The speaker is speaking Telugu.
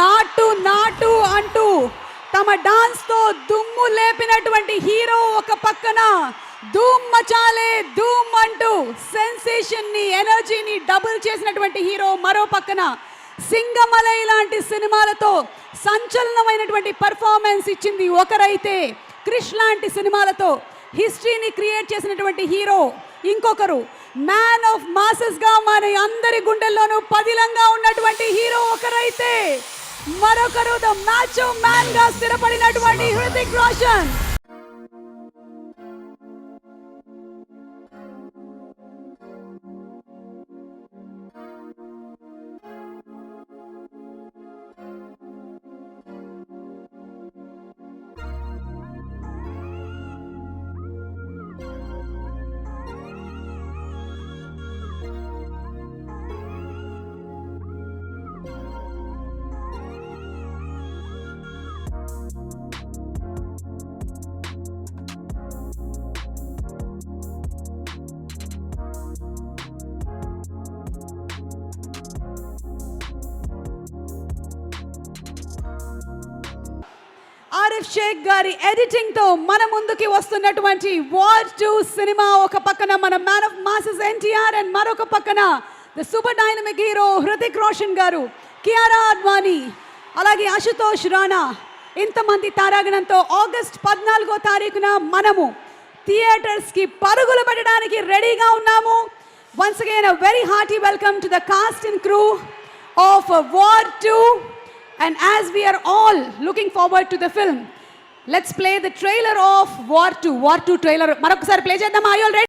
నాటు నాటు అంటూ తమ డాన్స్ తో దుమ్ము లేపినటువంటి హీరో ఒక పక్కన, ధూమ్ మచాలే ధూమ్ అంటూ సెన్సేషన్ ని ఎనర్జీని డబుల్ చేసినటువంటి హీరో మరో పక్కన, సింగమలై లాంటి సినిమాలతో సంచలనమైనటువంటి పర్ఫార్మెన్స్ ఇచ్చింది ఒకరైతే, క్రిష్ లాంటి సినిమాలతో హిస్టరీని క్రియేట్ చేసినటువంటి హీరో ఇంకొకరు, మ్యాన్ ఆఫ్ మాసెస్ గా మన అందరి గుండెల్లోనూ పదిలంగా ఉన్నటువంటి హీరో ఒకరైతే, మరొకరు ద మాచో మ్యాన్ గా స్థిరపడినటువంటి హృతిక్ రోషన్. ఆరిఫ్ షేక్ గారి ఎడిటింగ్ తో మన ముందుకి వస్తున్నటువంటి వార్ 2 సినిమా. ఒక పక్కన మన man of masses NTR and మరొక పక్కన the super dynamic hero Hrithik Roshan గారు, కియారా అద్వానీ, అలాగే అశుతోష్ రాణా, ఇంతమంది తారాగణంతో ఆగస్ట్ 14వ తారీఖున మనము థియేటర్స్ కి పరుగులు పెట్టడానికి రెడీగా ఉన్నాము. Once again a very hearty welcome to the cast and crew of War 2. And as we are all looking forward to the film, let's play the trailer of War 2. War 2 trailer. Marokasari play cheddam. Are you all ready?